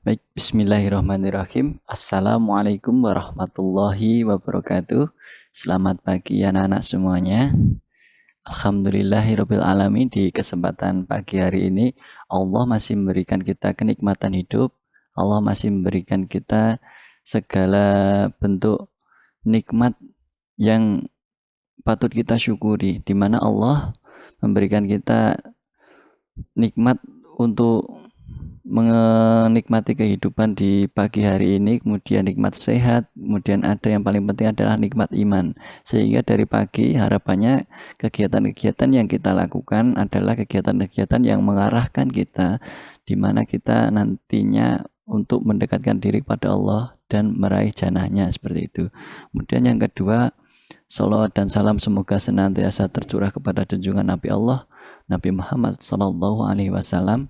Baik, bismillahirrahmanirrahim. Assalamualaikum warahmatullahi wabarakatuh. Selamat pagi anak-anak semuanya. Alhamdulillahirabbil alamin, di kesempatan pagi hari ini Allah masih memberikan kita kenikmatan hidup. Allah masih memberikan kita segala bentuk nikmat yang patut kita syukuri, di mana Allah memberikan kita nikmat untuk menikmati kehidupan di pagi hari ini, kemudian nikmat sehat, kemudian ada yang paling penting adalah nikmat iman. Sehingga dari pagi harapannya kegiatan-kegiatan yang kita lakukan adalah kegiatan-kegiatan yang mengarahkan kita di mana kita nantinya untuk mendekatkan diri kepada Allah dan meraih jannahnya, seperti itu. Kemudian yang kedua, salawat dan salam semoga senantiasa tercurah kepada junjungan Nabi Allah, Nabi Muhammad SAW,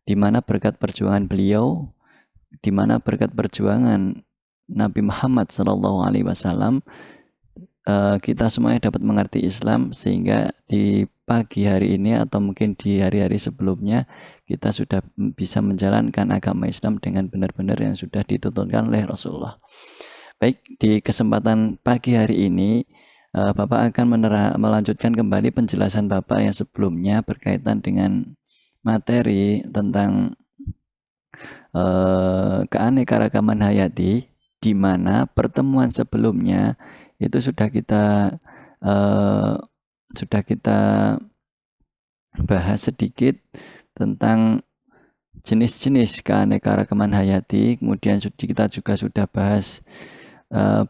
di mana berkat perjuangan beliau, di mana berkat perjuangan Nabi Muhammad SAW, kita semuanya dapat mengerti Islam, sehingga di pagi hari ini atau mungkin di hari-hari sebelumnya kita sudah bisa menjalankan agama Islam dengan benar-benar yang sudah dituntutkan oleh Rasulullah. Baik, di kesempatan pagi hari ini Bapak akan melanjutkan kembali penjelasan Bapak yang sebelumnya berkaitan dengan materi tentang keanekaragaman hayati, di mana pertemuan sebelumnya itu sudah kita bahas sedikit tentang jenis-jenis keanekaragaman hayati. Kemudian kita juga sudah bahas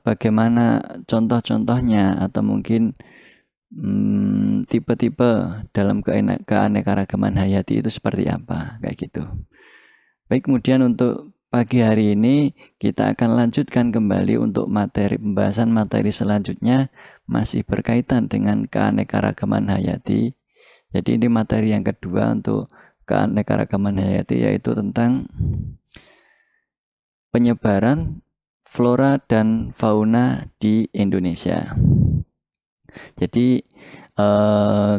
bagaimana contoh-contohnya atau mungkin tipe-tipe dalam keanekaragaman hayati itu seperti apa, kayak gitu. Baik, kemudian untuk pagi hari ini kita akan lanjutkan kembali untuk pembahasan materi selanjutnya, masih berkaitan dengan keanekaragaman hayati. Jadi ini materi yang kedua untuk keanekaragaman hayati, yaitu tentang penyebaran flora dan fauna di Indonesia. Jadi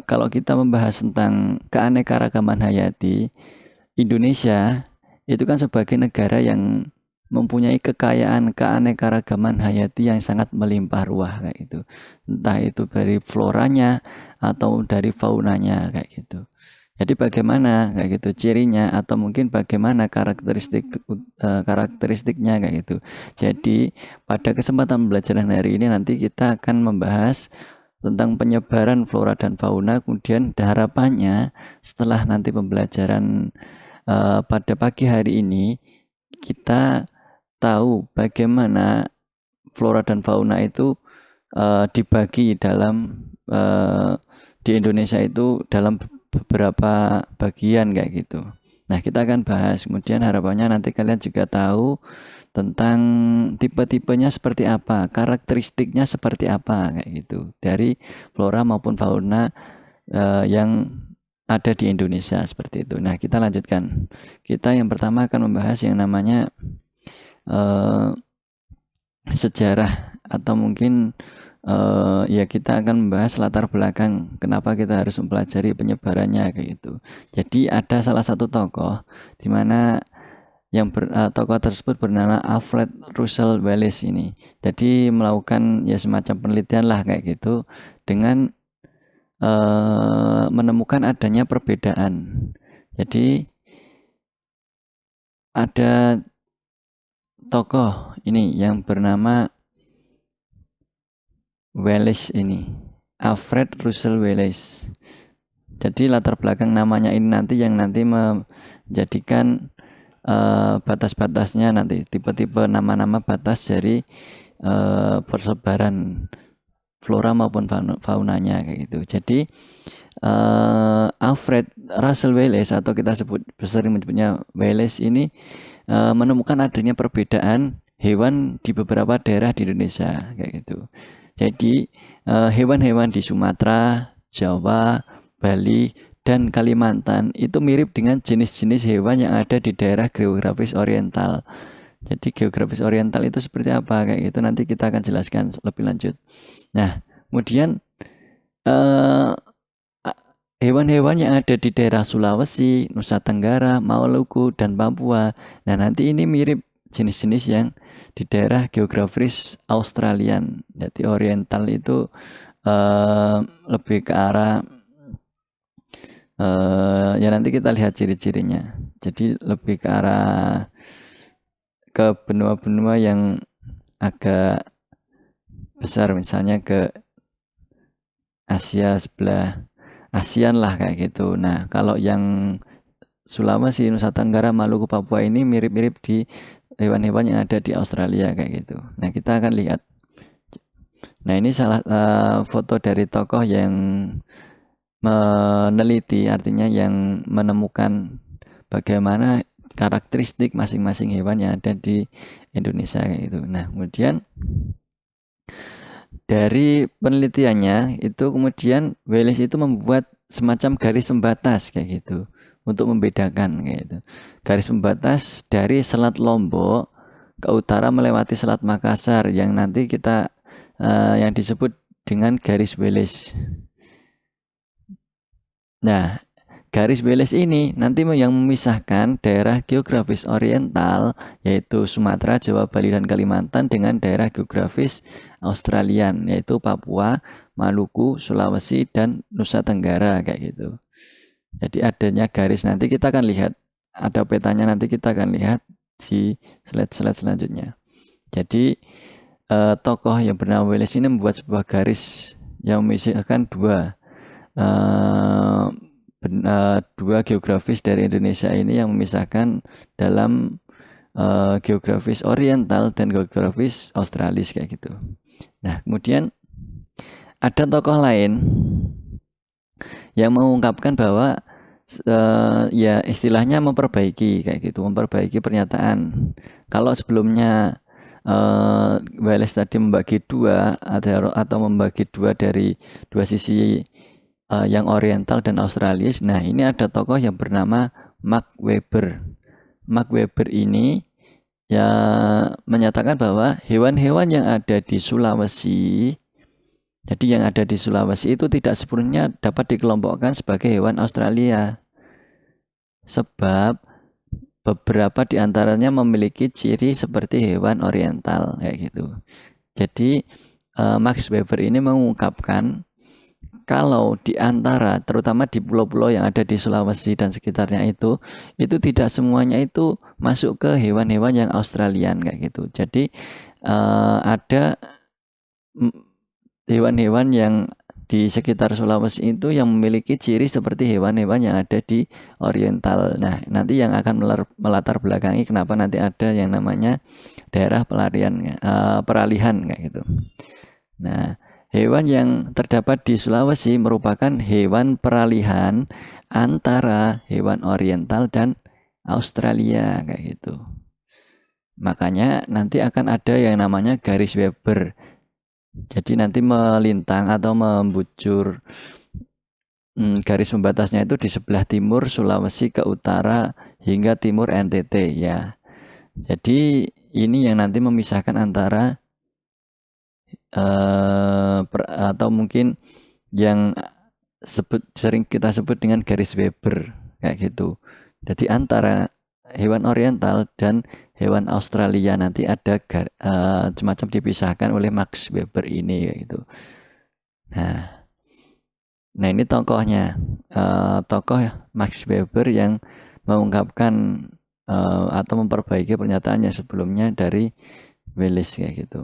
kalau kita membahas tentang keanekaragaman hayati, Indonesia itu kan sebagai negara yang mempunyai kekayaan keanekaragaman hayati yang sangat melimpah ruah, kayak gitu. Entah itu dari floranya atau dari faunanya, kayak gitu. Jadi bagaimana kayak gitu cirinya, atau mungkin bagaimana karakteristiknya, kayak gitu. Jadi pada kesempatan pembelajaran hari ini nanti kita akan membahas tentang penyebaran flora dan fauna. Kemudian harapannya setelah nanti pembelajaran pada pagi hari ini, kita tahu bagaimana flora dan fauna itu dibagi dalam di Indonesia itu dalam beberapa bagian, kayak gitu. Nah, kita akan bahas. Kemudian harapannya nanti kalian juga tahu tentang tipe-tipenya seperti apa, karakteristiknya seperti apa, kayak gitu, dari flora maupun fauna yang ada di Indonesia, seperti itu. Nah, kita lanjutkan. Kita yang pertama akan membahas yang namanya sejarah, atau mungkin ya kita akan membahas latar belakang kenapa kita harus mempelajari penyebarannya, kayak gitu. Jadi ada salah satu tokoh di mana yang tokoh tersebut bernama Alfred Russel Wallace ini. Jadi melakukan ya semacam penelitian lah, kayak gitu, dengan menemukan adanya perbedaan. Jadi ada tokoh ini yang bernama Wallace ini, Alfred Russel Wallace. Jadi latar belakang namanya ini nanti yang nanti menjadikan batas-batasnya, nanti tipe-tipe nama-nama batas dari persebaran flora maupun faunanya, kayak gitu. Jadi Alfred Russel Wallace, atau kita sering menyebutnya Wallace ini, menemukan adanya perbedaan hewan di beberapa daerah di Indonesia, kayak gitu. Jadi hewan-hewan di Sumatera, Jawa, Bali, dan Kalimantan itu mirip dengan jenis-jenis hewan yang ada di daerah geografis oriental. Jadi geografis oriental itu seperti apa, kayak gitu, nanti kita akan jelaskan lebih lanjut. Nah, kemudian hewan-hewan yang ada di daerah Sulawesi, Nusa Tenggara, Maluku, dan Papua. Nah, nanti ini mirip jenis-jenis yang di daerah geografis Australian. Jadi oriental itu lebih ke arah ya nanti kita lihat ciri-cirinya. Jadi lebih ke arah ke benua-benua yang agak besar, misalnya ke Asia sebelah ASEAN lah kayak gitu. Nah, kalau yang Sulawesi, Nusa Tenggara, Maluku, Papua ini mirip-mirip di hewan-hewan yang ada di Australia kayak gitu. Nah, kita akan lihat. Nah, ini salah foto dari tokoh yang meneliti, artinya yang menemukan bagaimana karakteristik masing-masing hewan yang ada di Indonesia kayak gitu. Nah, kemudian dari penelitiannya itu kemudian Wallace itu membuat semacam garis pembatas kayak gitu untuk membedakan kayak gitu. Garis pembatas dari Selat Lombok ke utara melewati Selat Makassar yang nanti kita yang disebut dengan garis Wallace. Nah, garis Wallace ini nanti yang memisahkan daerah geografis oriental yaitu Sumatera, Jawa, Bali, dan Kalimantan dengan daerah geografis Australian yaitu Papua, Maluku, Sulawesi, dan Nusa Tenggara kayak gitu. Jadi adanya garis, nanti kita akan lihat, ada petanya nanti kita akan lihat di slide-slide selanjutnya. Jadi tokoh yang bernama Wallace ini membuat sebuah garis yang memisahkan dua geografis dari Indonesia ini yang memisahkan dalam geografis oriental dan geografis australis kayak gitu. Nah, kemudian ada tokoh lain yang mengungkapkan bahwa ya istilahnya memperbaiki kayak gitu, memperbaiki pernyataan. Kalau sebelumnya Wallace tadi membagi dua atau membagi dua dari dua sisi yang oriental dan australis. Nah, ini ada tokoh yang bernama Mark Webber. Mark Webber ini ya menyatakan bahwa hewan-hewan yang ada di Sulawesi, jadi yang ada di Sulawesi itu tidak sepenuhnya dapat dikelompokkan sebagai hewan Australia. Sebab beberapa di antaranya memiliki ciri seperti hewan oriental kayak gitu. Jadi Max Weber ini mengungkapkan kalau di antara terutama di pulau-pulau yang ada di Sulawesi dan sekitarnya itu tidak semuanya itu masuk ke hewan-hewan yang Australian kayak gitu. Jadi ada hewan-hewan yang di sekitar Sulawesi itu yang memiliki ciri seperti hewan-hewan yang ada di oriental. Nah, nanti yang akan melatar belakangi kenapa nanti ada yang namanya daerah peralihan kayak gitu. Nah, hewan yang terdapat di Sulawesi merupakan hewan peralihan antara hewan oriental dan Australia kayak gitu. Makanya nanti akan ada yang namanya garis Weber. Jadi nanti melintang atau membujur garis pembatasnya itu di sebelah timur Sulawesi ke utara hingga timur NTT ya. Jadi ini yang nanti memisahkan antara atau mungkin yang sering kita sebut dengan garis Weber kayak gitu. Jadi antara hewan oriental dan hewan Australia nanti ada semacam dipisahkan oleh Max Weber ini kayak gitu. Nah ini tokohnya, tokoh Max Weber yang mengungkapkan atau memperbaiki pernyataannya sebelumnya dari Wallace kayak gitu.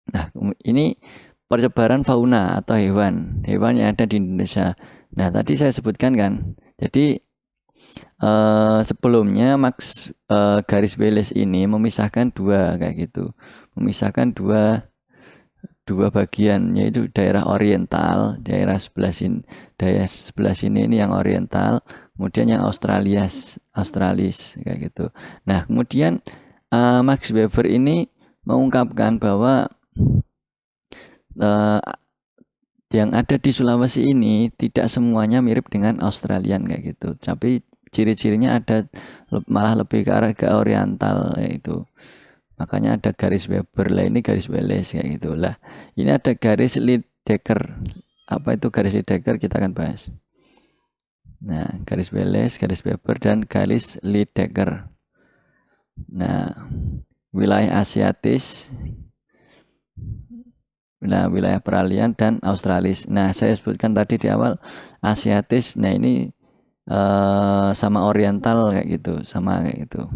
Nah, ini persebaran fauna atau hewan yang ada di Indonesia. Nah, tadi saya sebutkan kan. Jadi sebelumnya Max garis Wallace ini memisahkan dua kayak gitu. Memisahkan dua bagian, yaitu daerah oriental, daerah sebelah sini ini yang oriental, kemudian yang australis kayak gitu. Nah, kemudian Max Weber ini mengungkapkan bahwa yang ada di Sulawesi ini tidak semuanya mirip dengan Australian kayak gitu, tapi ciri-cirinya ada malah lebih ke arah ke oriental yaitu. Makanya ada garis Weber lah, ini garis Wallace kayak gitulah. Ini ada garis Lydekker. Apa itu garis Lydekker kita akan bahas. Nah, garis Wallace, garis Weber, dan garis Lydekker. Nah, wilayah asiatis, wilayah peralihan, dan australis. Nah, saya sebutkan tadi di awal asiatis. Nah, ini sama oriental kayak gitu, sama kayak gitu.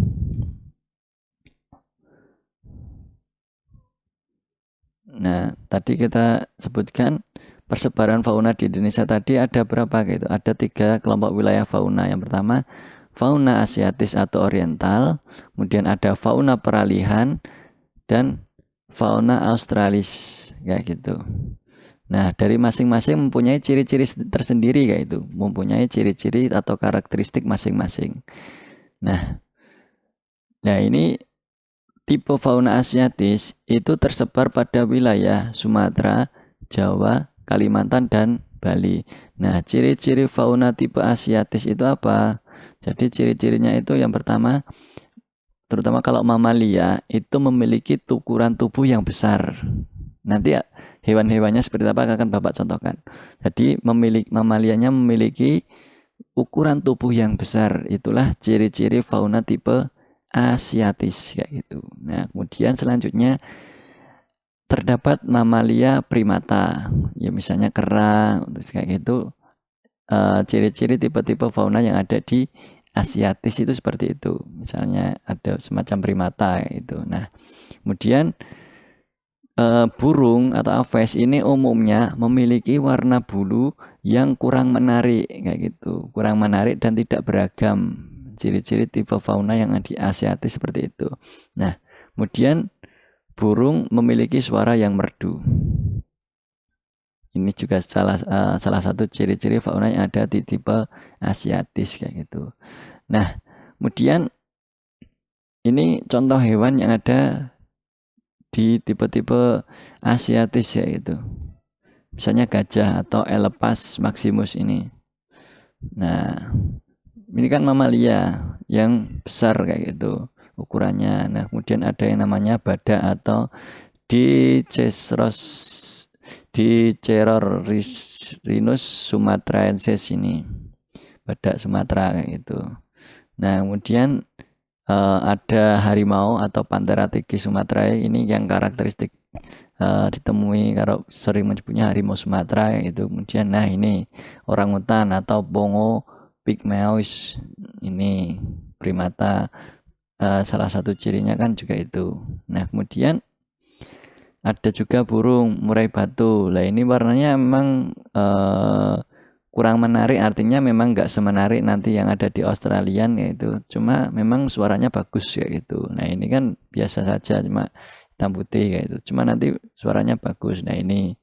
Nah, tadi kita sebutkan persebaran fauna di Indonesia tadi ada berapa gitu? Ada 3 kelompok wilayah fauna. Yang pertama fauna asiatis atau oriental, kemudian ada fauna peralihan, dan fauna australis kayak gitu. Nah, dari masing-masing mempunyai ciri-ciri tersendiri kayak itu, mempunyai ciri-ciri atau karakteristik masing-masing. Nah, ini tipe fauna asiatis itu tersebar pada wilayah Sumatera, Jawa, Kalimantan, dan Bali. Nah, ciri-ciri fauna tipe asiatis itu apa? Jadi ciri-cirinya itu yang pertama, terutama kalau mamalia itu memiliki ukuran tubuh yang besar. Nanti hewan-hewannya seperti apa akan Bapak contohkan. Jadi mamalianya memiliki ukuran tubuh yang besar. Itulah ciri-ciri fauna tipe asiatis kayak gitu. Nah, kemudian selanjutnya terdapat mamalia primata. Ya misalnya kera, kayak gitu. Ciri-ciri tipe-tipe fauna yang ada di asiatis itu seperti itu. Misalnya ada semacam primata gitu. Nah, kemudian burung atau aves ini umumnya memiliki warna bulu yang kurang menarik kayak gitu. Kurang menarik dan tidak beragam. Ciri-ciri tipe fauna yang di asiatis seperti itu. Nah, kemudian burung memiliki suara yang merdu. Ini juga salah satu ciri-ciri fauna yang ada di tipe asiatis kayak gitu. Nah, kemudian ini contoh hewan yang ada di tipe-tipe asiatis yaitu misalnya gajah atau Elephas maximus ini. Nah, ini kan mamalia yang besar kayak gitu ukurannya. Nah, kemudian ada yang namanya badak atau Dicerorhinus sumatraensis ini, badak Sumatera kayak gitu. Nah, kemudian ada harimau atau Panthera tigris sumatrae ini yang karakteristik ditemui kalau sering menyebutnya harimau Sumatera itu. Kemudian nah ini orangutan atau Bongo pygmaeus ini primata, salah satu cirinya kan juga itu. Nah, kemudian ada juga burung murai batu. Lah ini warnanya memang kurang menarik, artinya memang nggak semenarik nanti yang ada di Australian yaitu. Cuma memang suaranya bagus kayak gitu. Nah, ini kan biasa saja cuma hitam putih kayak itu. Cuma nanti suaranya bagus. Nah, ini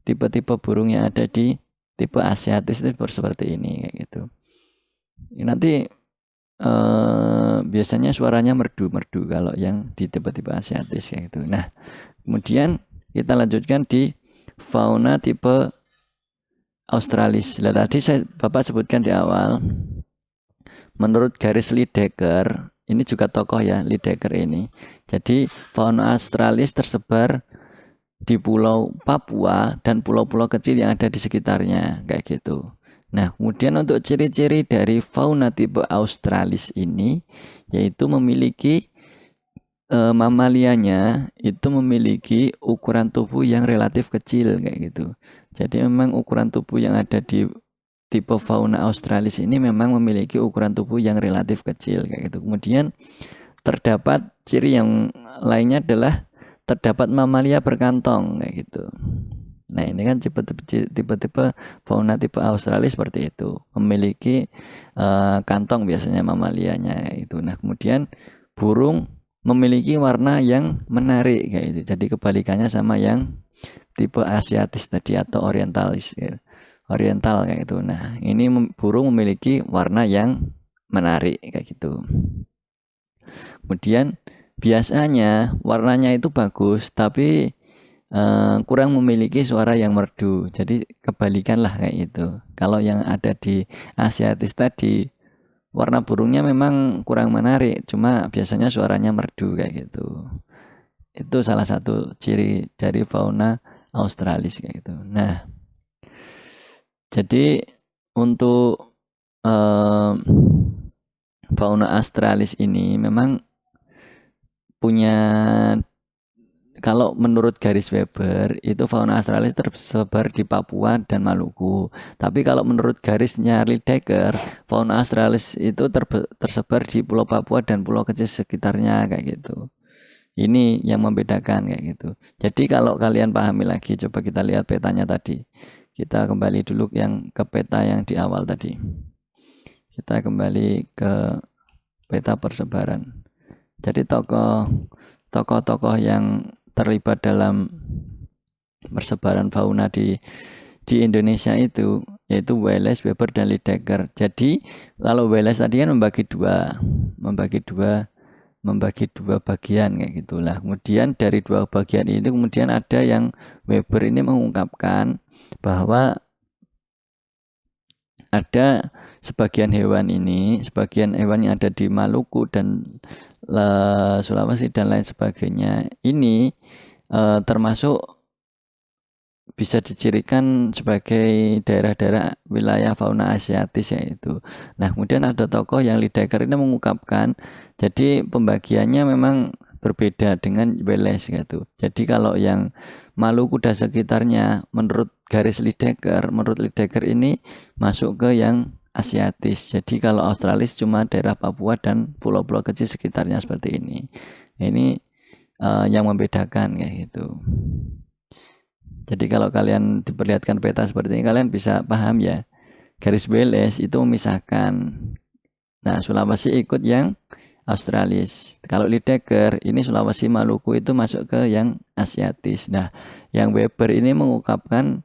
tipe-tipe burung yang ada di tipe asiatis itu seperti ini kayak gitu. Ini nanti biasanya suaranya merdu-merdu kalau yang di tipe-tipe asiatis kayak gitu. Nah, kemudian kita lanjutkan di fauna tipe australis. Nah, tadi Bapak sebutkan di awal, menurut garis Lydekker, ini juga tokoh ya Lydekker ini. Jadi fauna australis tersebar di pulau Papua dan pulau-pulau kecil yang ada di sekitarnya kayak gitu. Nah, kemudian untuk ciri-ciri dari fauna tipe australis ini yaitu memiliki mamalianya itu memiliki ukuran tubuh yang relatif kecil kayak gitu. Jadi memang ukuran tubuh yang ada di tipe fauna australis ini memang memiliki ukuran tubuh yang relatif kecil kayak gitu. Kemudian terdapat ciri yang lainnya adalah terdapat mamalia berkantong kayak gitu. Nah, ini kan tipe-tipe fauna tipe australis seperti itu, memiliki kantong biasanya mamalianya kayak gitu. Nah, kemudian burung memiliki warna yang menarik kayak gitu. Jadi kebalikannya sama yang tipe asiatis tadi atau orientalis gitu. Oriental kayak gitu. Nah, ini burung memiliki warna yang menarik kayak gitu. Kemudian biasanya warnanya itu bagus tapi kurang memiliki suara yang merdu. Jadi kebalikan lah kayak gitu. Kalau yang ada di asiatis tadi warna burungnya memang kurang menarik, cuma biasanya suaranya merdu kayak gitu. Itu salah satu ciri dari fauna australis kayak gitu. Nah, jadi untuk fauna australis ini memang punya, kalau menurut garis Weber itu fauna australis tersebar di Papua dan Maluku. Tapi kalau menurut garisnya Lydekker, fauna australis itu tersebar di Pulau Papua dan pulau kecil sekitarnya kayak gitu. Ini yang membedakan kayak gitu. Jadi kalau kalian pahami lagi, coba kita lihat petanya tadi. Kita kembali dulu yang ke peta yang di awal tadi. Kita kembali ke peta persebaran. Jadi tokoh-tokoh yang terlibat dalam persebaran fauna di Indonesia itu yaitu Wallace, Weber, dan Lydekker. Jadi kalau Wallace tadi kan membagi dua bagian kayak gitulah. Kemudian dari dua bagian ini kemudian ada yang Weber ini mengungkapkan bahwa ada sebagian hewan yang ada di Maluku dan Sulawesi dan lain sebagainya ini termasuk bisa dicirikan sebagai daerah-daerah wilayah fauna asiatis yaitu. Nah, kemudian ada tokoh yang Lydekker ini mengungkapkan, jadi pembagiannya memang berbeda dengan Wallace gitu. Jadi kalau yang Maluku dan sekitarnya menurut Lydekker ini masuk ke yang asiatis. Jadi kalau Australis cuma daerah Papua dan pulau-pulau kecil sekitarnya seperti ini. Ini yang membedakan kayak gitu. Jadi kalau kalian diperlihatkan peta seperti ini, kalian bisa paham ya. Garis Wallace itu memisahkan. Nah, Sulawesi ikut yang Australis. Kalau Lydekker, ini Sulawesi Maluku itu masuk ke yang Asiatis. Nah, yang Weber ini mengungkapkan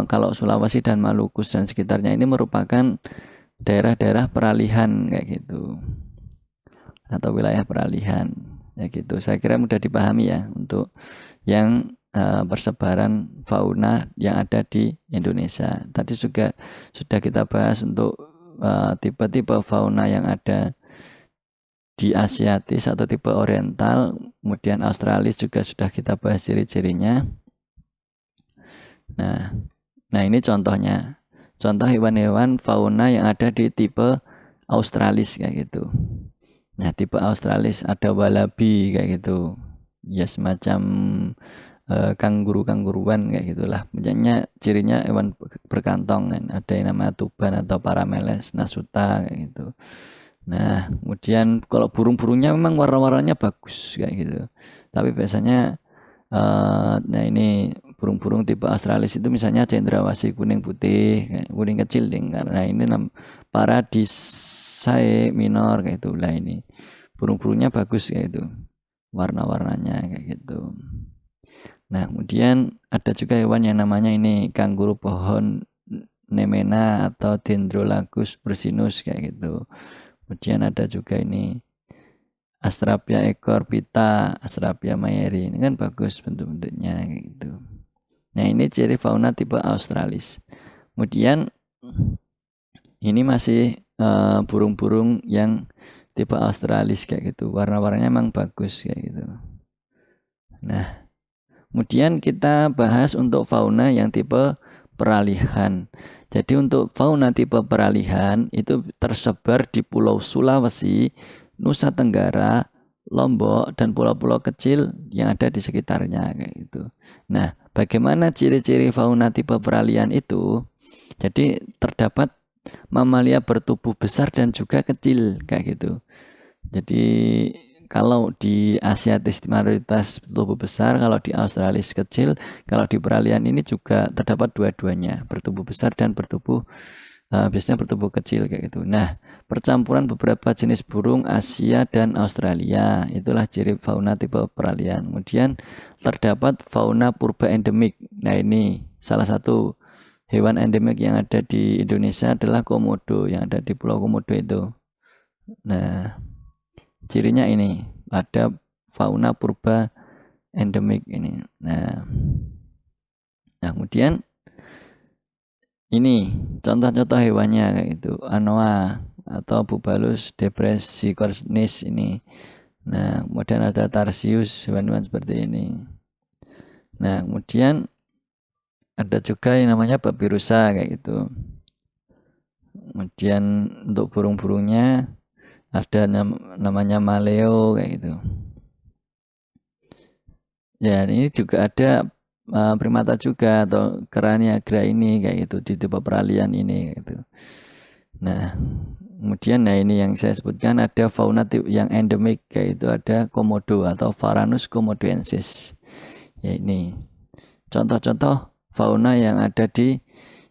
kalau Sulawesi dan Maluku dan sekitarnya ini merupakan daerah-daerah peralihan kayak gitu. Atau wilayah peralihan. Ya gitu. Saya kira mudah dipahami ya untuk yang persebaran fauna yang ada di Indonesia. Tadi juga sudah kita bahas untuk tipe-tipe fauna yang ada di Asiatis atau tipe oriental, kemudian Australis juga sudah kita bahas ciri-cirinya. Nah ini contohnya. Contoh hewan-hewan fauna yang ada di tipe Australis kayak gitu. Nah tipe Australis ada wallaby kayak gitu. Ya semacam kangguruan kayak gitulah. Makanya cirinya hewan berkantong kan. Ada yang namanya tuban atau parameles nasuta kayak gitu. Nah, kemudian kalau burung-burungnya memang warna-warnanya bagus kayak gitu. Tapi biasanya nah ini burung-burung tipe Australis itu misalnya cendrawasih kuning putih, kuning kecil ding. Karena ini Paradisaea minor kayak itulah ini. Burung-burungnya bagus kayak itu. Warna-warnanya kayak gitu. Nah, kemudian ada juga hewan yang namanya ini kanguru pohon Nemena atau Dendrolagus ursinus kayak gitu. Kemudian ada juga ini Astrapia ekor pita, Astrapia mayeri. Ini kan bagus bentuk-bentuknya kayak gitu. Nah, ini ciri fauna tipe Australis. Kemudian ini masih burung-burung yang tipe Australis kayak gitu. Warna-warnanya memang bagus kayak gitu. Nah, kemudian kita bahas untuk fauna yang tipe peralihan. Jadi untuk fauna tipe peralihan itu tersebar di Pulau Sulawesi, Nusa Tenggara, Lombok, dan pulau-pulau kecil yang ada di sekitarnya kayak gitu. Nah, bagaimana ciri-ciri fauna tipe peralihan itu? Jadi terdapat mamalia bertubuh besar dan juga kecil kayak gitu. Jadi kalau di Asiatis mayoritas bertubuh besar, kalau di Australis kecil, kalau di peralihan ini juga terdapat dua-duanya, bertubuh besar dan biasanya bertubuh kecil kayak gitu. Nah, percampuran beberapa jenis burung Asia dan Australia, itulah ciri fauna tipe peralihan. Kemudian terdapat fauna purba endemik. Nah, ini salah satu hewan endemik yang ada di Indonesia adalah komodo yang ada di Pulau Komodo itu. Nah, cirinya ini ada fauna purba endemik ini. Nah kemudian ini contoh-contoh hewannya kayak gitu. Anoa atau Bubalus depressicornis ini. Nah, kemudian ada Tarsius, hewan-hewan seperti ini. Nah, kemudian ada juga yang namanya babirusa kayak gitu. Kemudian untuk burung-burungnya ada namanya maleo kayak gitu. Ya, ini juga ada primata juga atau Keraniagra ini kayak gitu di tipe peralihan ini gitu. Nah, kemudian ini yang saya sebutkan ada fauna yang endemik yaitu ada komodo atau Varanus komodoensis. Ya ini contoh-contoh fauna yang ada di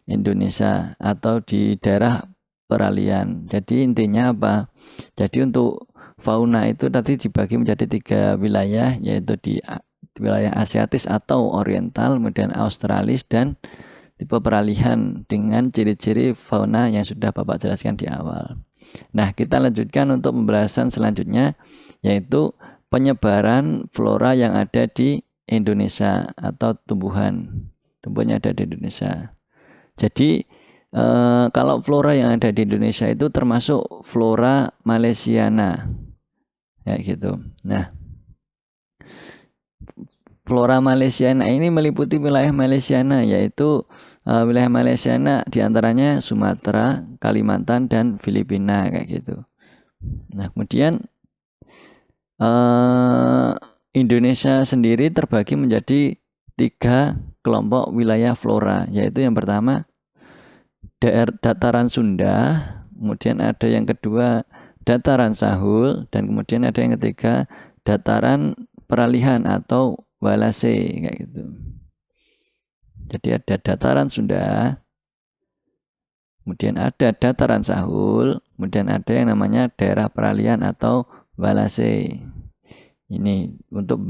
Indonesia atau di daerah peralihan. Jadi intinya apa? Jadi untuk fauna itu tadi dibagi menjadi 3 wilayah, yaitu di wilayah Asiatis atau Oriental, kemudian Australis, dan tipe peralihan dengan ciri-ciri fauna yang sudah Bapak jelaskan di awal. Nah, kita lanjutkan untuk pembahasan selanjutnya, yaitu penyebaran flora yang ada di Indonesia atau tumbuhannya ada di Indonesia. Jadi kalau flora yang ada di Indonesia itu termasuk flora Malaysiana, ya gitu. Nah, flora Malaysiana ini meliputi wilayah Malaysiana, yaitu wilayah Malaysiana diantaranya Sumatera, Kalimantan, dan Filipina kayak gitu. Nah, kemudian Indonesia sendiri terbagi menjadi 3 kelompok wilayah flora, yaitu yang pertama dataran Sunda, kemudian ada yang kedua dataran Sahul, dan kemudian ada yang ketiga dataran peralihan atau Walase kayak gitu. Jadi ada dataran Sunda, kemudian ada dataran Sahul, kemudian ada yang namanya daerah peralihan atau Walase. Ini untuk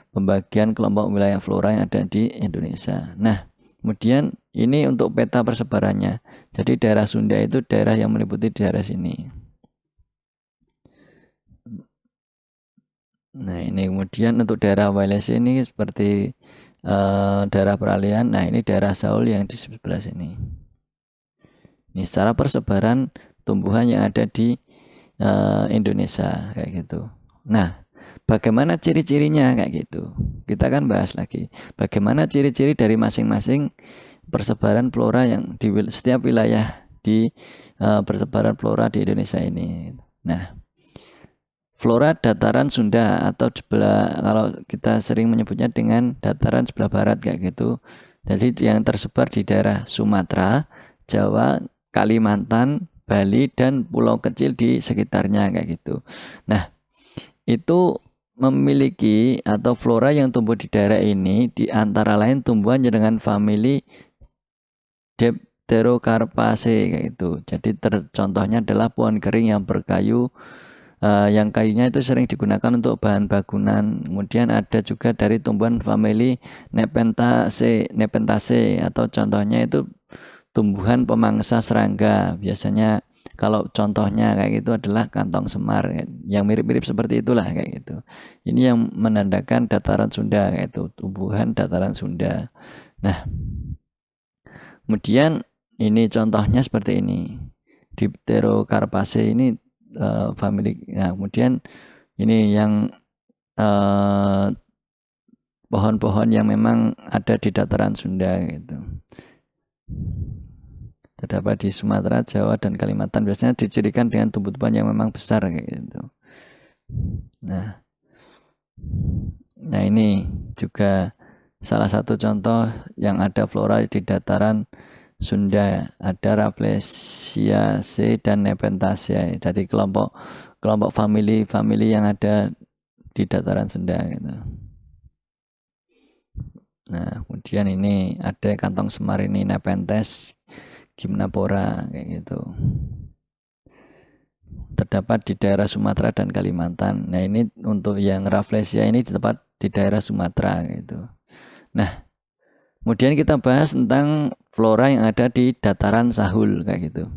pembagian kelompok wilayah flora yang ada di Indonesia. Nah, kemudian ini untuk peta persebarannya. Jadi daerah Sunda itu daerah yang meliputi daerah sini. Nah, ini kemudian untuk daerah Walase ini seperti daerah peralihan. Nah, ini daerah Saul yang di sebelah sini. Ini secara persebaran tumbuhan yang ada di Indonesia kayak gitu. Nah, bagaimana ciri-cirinya kayak gitu? Kita akan bahas lagi. Bagaimana ciri-ciri dari masing-masing persebaran flora yang di setiap wilayah di persebaran flora di Indonesia ini. Nah, flora dataran Sunda atau kalau kita sering menyebutnya dengan dataran sebelah barat kayak gitu. Jadi yang tersebar di daerah Sumatera, Jawa, Kalimantan, Bali, dan pulau kecil di sekitarnya kayak gitu. Nah, itu memiliki atau flora yang tumbuh di daerah ini di antara lain tumbuhan dengan famili Dipterocarpaceae kayak gitu. Jadi contohnya adalah pohon kering yang berkayu, yang kayunya itu sering digunakan untuk bahan bangunan. Kemudian ada juga dari tumbuhan famili Nepenthaceae atau contohnya itu tumbuhan pemangsa serangga. Biasanya kalau contohnya kayak gitu adalah kantong semar yang mirip-mirip seperti itulah kayak gitu. Ini yang menandakan dataran Sunda kayak itu, tumbuhan dataran Sunda. Nah, kemudian ini contohnya seperti ini. Dipterocarpaceae ini family. Nah, kemudian ini yang pohon-pohon yang memang ada di dataran Sunda gitu. Terdapat di Sumatera, Jawa, dan Kalimantan. Biasanya dicirikan dengan tumbuh-tumbuhan yang memang besar kayak gitu. Nah, ini juga salah satu contoh yang ada flora di dataran Sunda, ada Rafflesiaceae dan Nepenthaceae. Jadi kelompok famili yang ada di dataran Sunda gitu. Nah, kemudian ini ada kantong semar ini Nepenthes gymnapora kayak gitu. Terdapat di daerah Sumatera dan Kalimantan. Nah, ini untuk yang Rafflesia ini terdapat di daerah Sumatera gitu. Nah, kemudian kita bahas tentang flora yang ada di dataran Sahul kayak gitu.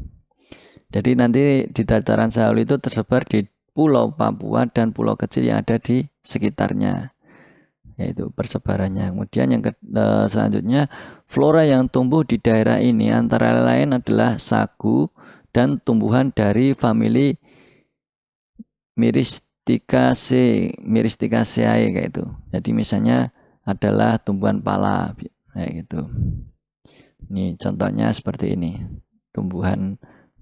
Jadi nanti di dataran Sahul itu tersebar di Pulau Papua dan pulau kecil yang ada di sekitarnya, yaitu persebarannya. Kemudian yang selanjutnya flora yang tumbuh di daerah ini antara lain adalah sagu dan tumbuhan dari famili Myristicaceae kayak itu. Jadi misalnya adalah tumbuhan pala kayak gitu. Ini contohnya seperti ini, tumbuhan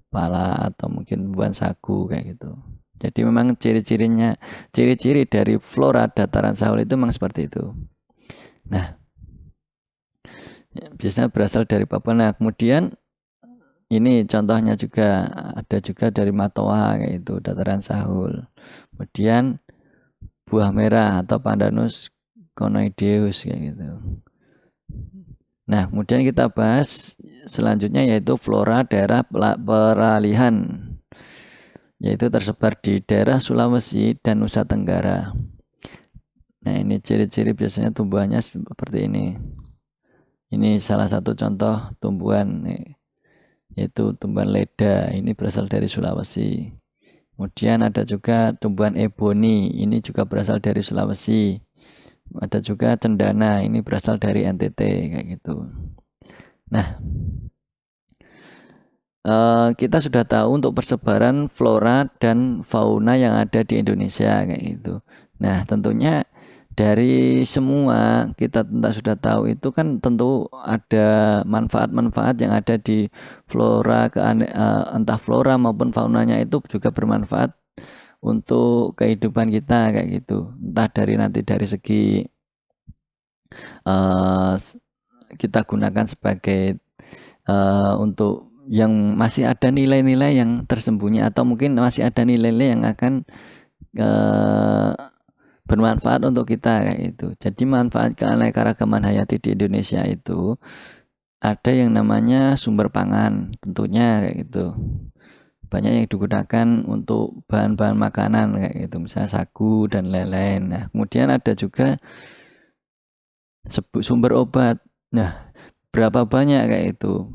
pala atau mungkin tumbuhan sagu kayak gitu. Jadi memang ciri dari flora dataran Sahul itu memang seperti itu. Nah, biasanya berasal dari Papua. Nah, kemudian ini contohnya juga ada juga dari Matoa kayak itu, dataran Sahul. Kemudian buah merah atau Pandanus conoideus kayak gitu. Nah, kemudian kita bahas selanjutnya yaitu flora daerah peralihan, yaitu tersebar di daerah Sulawesi dan Nusa Tenggara. Nah, ini ciri-ciri biasanya tumbuhannya seperti ini. Ini salah satu contoh tumbuhan, yaitu tumbuhan leda. Ini berasal dari Sulawesi. Kemudian ada juga tumbuhan eboni. Ini juga berasal dari Sulawesi. Ada juga cendana. Ini berasal dari NTT kayak gitu. Nah, kita sudah tahu untuk persebaran flora dan fauna yang ada di Indonesia kayak gitu. Nah, tentunya dari semua kita sudah tahu itu kan tentu ada manfaat-manfaat yang ada di flora, entah flora maupun faunanya itu juga bermanfaat untuk kehidupan kita kayak gitu. Entah dari segi kita gunakan sebagai untuk yang masih ada nilai-nilai yang tersembunyi atau mungkin masih ada nilai-nilai yang akan bermanfaat untuk kita kayak itu. Jadi manfaat keanekaragaman hayati di Indonesia itu ada yang namanya sumber pangan, tentunya kayak gitu. Banyak yang digunakan untuk bahan-bahan makanan kayak gitu, misalnya sagu dan lain-lain. Nah, kemudian ada juga sumber obat. Nah, berapa banyak kayak itu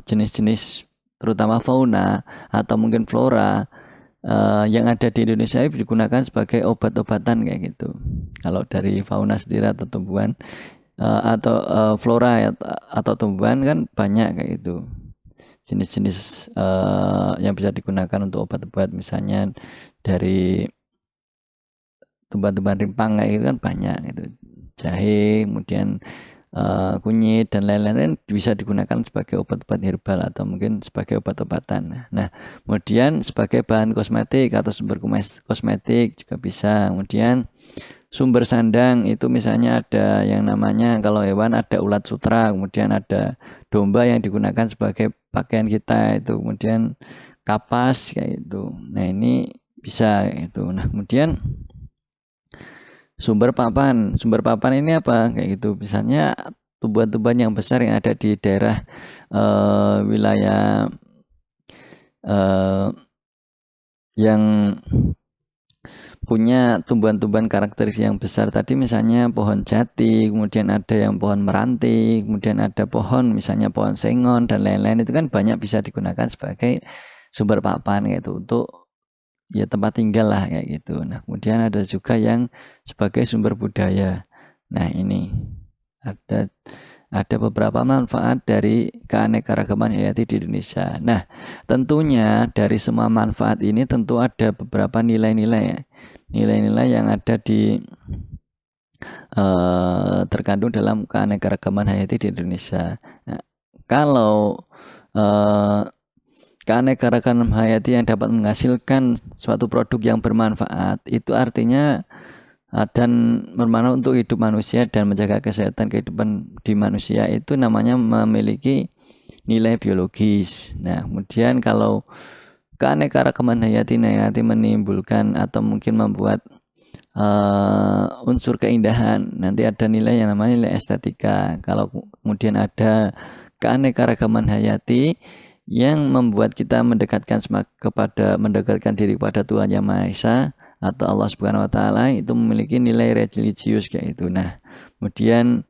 jenis-jenis terutama fauna atau mungkin flora yang ada di Indonesia digunakan sebagai obat-obatan kayak gitu. Kalau dari fauna sendiri atau tumbuhan atau flora atau tumbuhan kan banyak kayak gitu. Jenis-jenis yang bisa digunakan untuk obat-obat, misalnya dari tumbuhan-tumbuhan rimpang kayak gitu kan banyak gitu. Jahe, kemudian kunyit dan lain-lain bisa digunakan sebagai obat-obat herbal atau mungkin sebagai obat-obatan. Nah, kemudian sebagai bahan kosmetik atau sumber kosmetik juga bisa. Kemudian sumber sandang itu misalnya ada yang namanya, kalau hewan ada ulat sutra, kemudian ada domba yang digunakan sebagai pakaian kita itu, kemudian kapas kayak itu. Nah, ini bisa itu. Nah, kemudian sumber papan ini apa kayak gitu, misalnya tumbuhan-tumbuhan yang besar yang ada di daerah wilayah yang punya tumbuhan-tumbuhan karakteristik yang besar tadi, misalnya pohon jati, kemudian ada yang pohon meranti, kemudian ada pohon misalnya pohon sengon dan lain-lain, itu kan banyak bisa digunakan sebagai sumber papan gitu untuk ya tempat tinggal lah kayak gitu. Nah, kemudian ada juga yang sebagai sumber budaya. Nah, ini ada beberapa manfaat dari keanekaragaman hayati di Indonesia. Nah, tentunya dari semua manfaat ini tentu ada beberapa nilai-nilai yang ada di terkandung dalam keanekaragaman hayati di Indonesia. Nah, kalau keanekaragaman hayati yang dapat menghasilkan suatu produk yang bermanfaat, itu artinya dan bermanfaat untuk hidup manusia dan menjaga kesehatan kehidupan di manusia, itu namanya memiliki nilai biologis. Nah, kemudian kalau keanekaragaman hayati nanti menimbulkan atau mungkin membuat unsur keindahan, nanti ada nilai yang namanya nilai estetika. Kalau kemudian ada keanekaragaman hayati yang membuat kita mendekatkan diri kepada Tuhan Yang Maha Esa atau Allah Subhanahu wa taala, itu memiliki nilai religius kayak itu. Nah, kemudian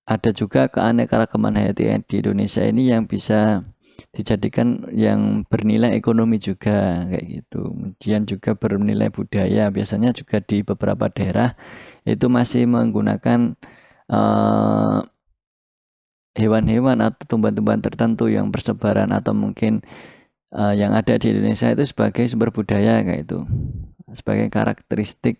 ada juga keanekaragaman hayati di Indonesia ini yang bisa dijadikan yang bernilai ekonomi juga kayak gitu. Kemudian juga bernilai budaya. Biasanya juga di beberapa daerah itu masih menggunakan hewan-hewan atau tumbuhan-tumbuhan tertentu yang bersebaran atau mungkin yang ada di Indonesia itu sebagai sumber budaya kayak itu, sebagai karakteristik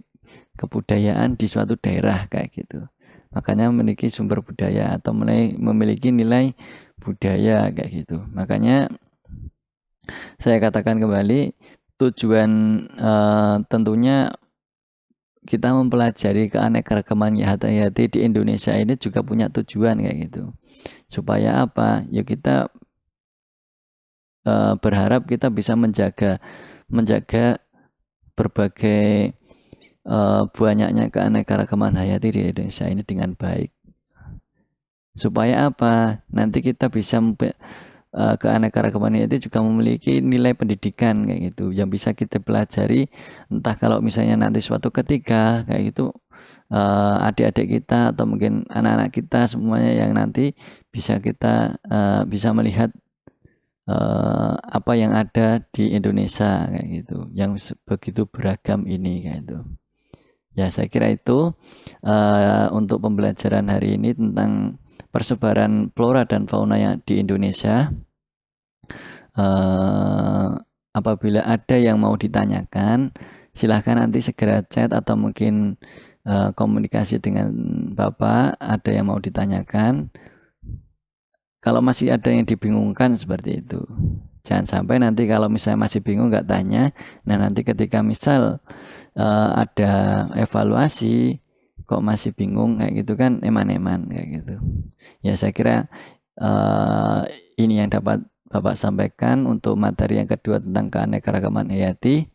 kebudayaan di suatu daerah kayak gitu. makanya memiliki sumber budaya atau memiliki nilai budaya kayak gitu. Makanya saya katakan kembali, tujuan tentunya kita mempelajari keanekaragaman hayati di Indonesia ini juga punya tujuan kayak gitu. Supaya apa? Ya kita berharap kita bisa menjaga berbagai banyaknya keanekaragaman hayati di Indonesia ini dengan baik. Supaya apa? Nanti kita bisa keanekaragaman itu juga memiliki nilai pendidikan kayak gitu yang bisa kita pelajari, entah kalau misalnya nanti suatu ketika kayak gitu adik-adik kita atau mungkin anak-anak kita semuanya yang nanti bisa kita bisa melihat apa yang ada di Indonesia kayak gitu, yang begitu beragam ini kayak itu. Ya saya kira itu untuk pembelajaran hari ini tentang persebaran flora dan fauna yang di Indonesia. Apabila ada yang mau ditanyakan, silahkan nanti segera chat atau mungkin komunikasi dengan Bapak, ada yang mau ditanyakan. Kalau masih ada yang dibingungkan seperti itu, jangan sampai nanti kalau misalnya masih bingung nggak tanya, nah nanti ketika misal ada evaluasi kok masih bingung kayak gitu kan, eman-eman kayak gitu. Ya saya kira ini yang dapat Bapak sampaikan untuk materi yang kedua tentang keanekaragaman hayati.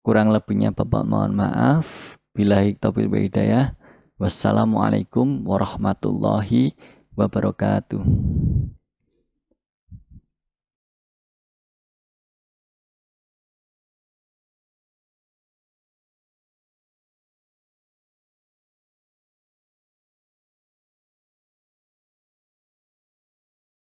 Kurang lebihnya Bapak mohon maaf. Billahi taufiq wal hidayah. Wassalamualaikum warahmatullahi wabarakatuh.